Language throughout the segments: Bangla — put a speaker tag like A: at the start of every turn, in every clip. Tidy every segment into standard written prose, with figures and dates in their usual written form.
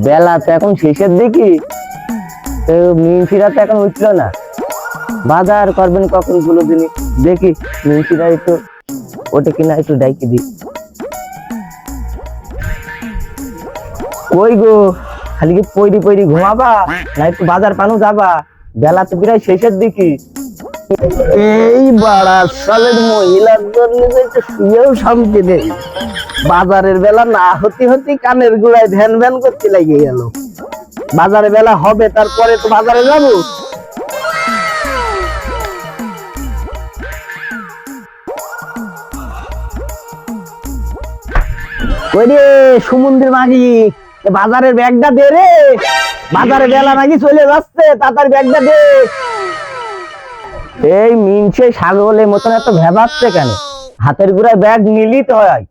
A: বেলা তো এখন শেষের দিকে, তো মিনসিরা তো এখন উঠলো না। বাজার করবেন কখন গুলো দিনই দেখি, মিনসিরা একটু ওটা কিনা একটু ডাইকে দি। কই গো, খালি কি পইরি পইরি ঘুমাবা না একটু বাজার পানো যাবা? বেলা তো প্রায় শেষের দিকে। এই বাড়া সালের মহিলার জন্য শুয়েও শান্তি নেই। বাজারের বেলা না হতে হতে কানের গুড়ায় ধ্যান ধ্যান করতে লেগে গেল। বাজারের বেলা হবে তারপরে তো বাজারে যাবো। ওই রে সমুদ্রের মাঝি, বাজারের ব্যাগটা দে রে। বাজারে বেলা নাকি চলে যাচ্ছে, তাড়াতাড়ি ব্যাগটা দে। এই মিনছে ছাগলের মতন এত ভেবাচ্ছে কেন? হাতের গুড়ায় ব্যাগ নিলেই তো হয়।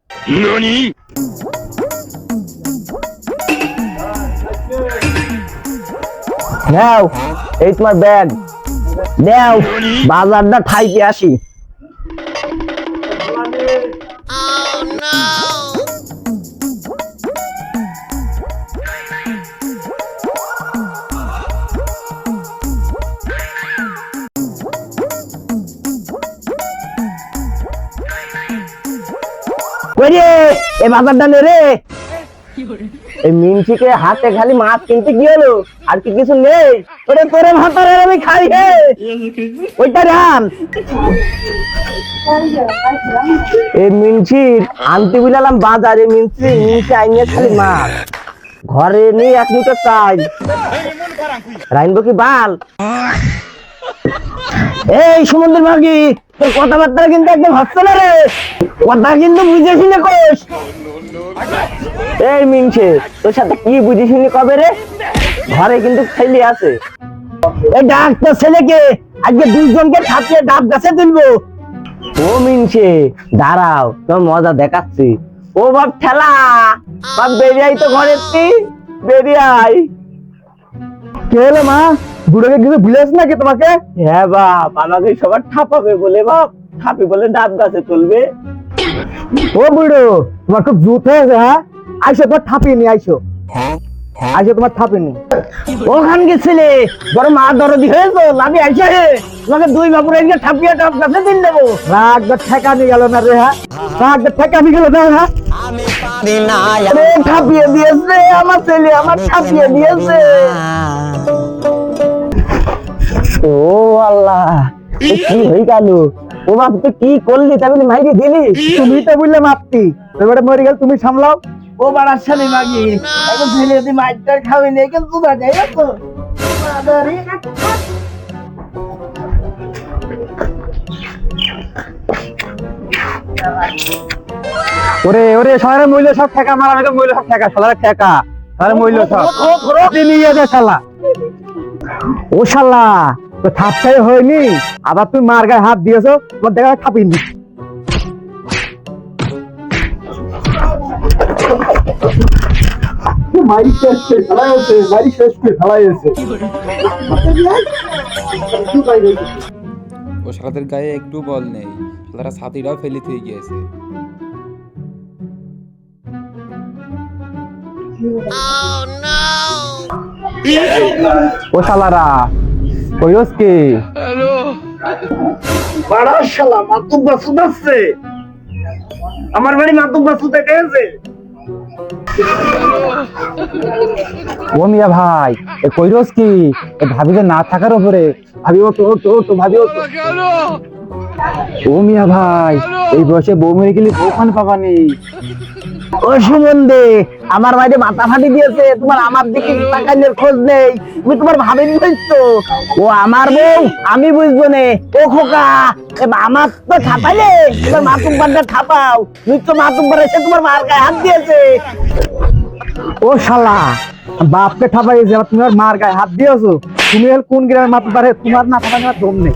A: নাও এই তোমার ব্যাগ, নাও বাজারটা খাইতে আসি। এই বাজারটা নে রে। এই মিনচিকে হাতে খালি মাছ কিনতে কি হলো, আর কি কিছু নেই? ওরে তোরে ভাতারে আমি খাই হে, ওইটা রান। এই মিনচির আনতে বুঝলাম বাজারে, মিনচি আইনে খালি মাছ, ঘরে নেই এক মুঠো চাই, রাইনবো কি বাল? এই সমুদ্রের মাগি, তোর কথাবার্তা কিন্তু একদম হচ্ছে না রে, কথা কিন্তু বুঝে শুনে কোস। এই মিনছে তোর সাথে কি বুঝে শুনে কবে রে? ঘরে কিন্তু ছেলে আছে। এই ডাক্তার ছেলেকে আজকে দুজনকে ছাপিয়ে ডাব গাছে তুলবো। ও মিনছে দাঁড়াও, তোর মজা দেখাচ্ছি। ও বাপ ঠেলা, বাপ বেরিয়ে আই তো ঘরের তুই, বেরিয়ে আই। কে হলো মা? বুড়োকে কিছু ভুলেছ নাকি তোমাকে? হ্যাঁ বাপ, আমাকে সবার ঠাপাবে বলে, বাপ ঠাপি বলে ডাব গাছে তুলবে। ও বুড়ো, তোমার খুব জুত হয়েছে। হ্যাঁ আইসো, তোমার ঠাপিয়ে নি, আইসো আইসো, তোমার ঠাপিয়ে নি। ওখান গেছিলে বড় মা দরদি হয়েছো, লাভি আইসো হে, তোমাকে দুই বাপুর এদিকে ঠাপিয়ে ডাব গাছে দিন দেবো। রাগ ঠেকা নিয়ে গেল না রে। হ্যাঁ রাগ ঠেকা নিয়ে গেল না। হ্যাঁ ঠাপিয়ে দিয়েছে আমার ছেলে, আমার ঠাপিয়ে দিয়েছে। ও আল্লাহ, কি হয়ে গেল? ও বাপ তুই কি করলি? তাহলে মাইরে দিলি? তুমি তো বললে মাপতি, এবারে মরে গেল, তুমি সামলাও। ও বাড়ার শালি মাগি, এখন ছেলে যদি মাইরটা খাবে না, কেন তুই যাই তো ওরে ওরে শহরের মূল্য সব ঠেকা মারা, মূল্য সব ঠেকা, শালার ঠেকা, শহরের মূল্য সব নিয়ে যায় শালা। ও শালা তো থাপটাই হয়নি, আবার তুমি মার গায়ে হাত দিয়েছো, তোমার দেখা খাপিনি।
B: ও শালাদের গায়ে একটু বল নেই, তারা ছাতিটাও ফেলে থেকে গিয়েছে।
A: ও শালারা কইরস কি? হ্যালো বাড়া শালা মাতুব বাসু দাসছে, আমার বাড়ি মাতুব বাসু দেখে আছে। ও মিয়া ভাই, এ কইরস কি? এ ভাবি যে না থাকার উপরে, ভাবি ও তো ভাবি ও তো। ও মিয়া ভাই, এই বয়সে বউ মেরে গেলে বউ খান পাবানি। ও সুমন্দে, আমার বাইরে মাথা ফাটি দিয়েছে, তোমার আমার দিকে তাকানোর খোঁজ নেই, তুমি তোমার ভাবিনি বুঝছো? ও আমার বউ, আমি বুঝবো নে? ও খোকা, আমার তো ছাপাইলে তোমার মাতুব্বারটা ছাপাও, নিশ্চয় মাতুব্বার এসে তোমার মার গায়ে হাত দিয়েছে। ও শালা, বাপকে ঠাপাইছে, তোমার মার গায়ে হাত দিয়েছো? তুমি কোন গ্রামের মাতুব্বার? তোমার না ঠাপানোর দম নেই।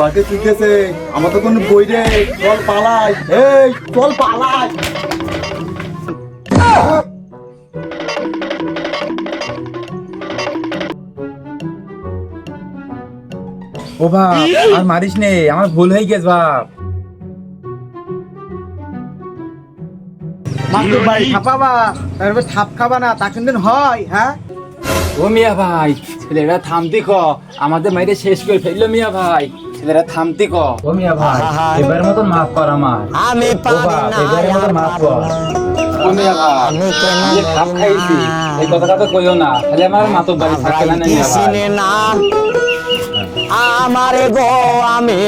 C: বাকে শিখেছে আমার তো কোন বই রে, চল পালাই, এই চল পালাই।
B: ও বাপ আর মারিস নে, আমার ভুল হয়ে গেছে বাপ।
C: মাতুর বাড়ি ছাপাবা তারপর ছাপ খাবা না তা কিন্তু হয় হ্যাঁ
B: ও মিয়া ভাই ছেলেরা থামতি ক আমাদের মাইরে শেষ করে ফেললো মিয়া ভাই ছেলেরা থামতি ক ও মিয়া ভাই এবার মতন মাফ কর আমার
A: আমি পারি না
B: এবার মতন মাফ কর ও মিয়া ভাই আমি খাপ খাইছি এই কথাটা তো কইও না তাহলে আমার মাতুর বাড়ি থাকতে না মিয়া ভাই
A: চিনে না আমারে গো আমি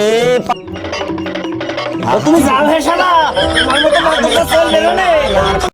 A: তুমি যাও হে শালা আমার মতো চলবে না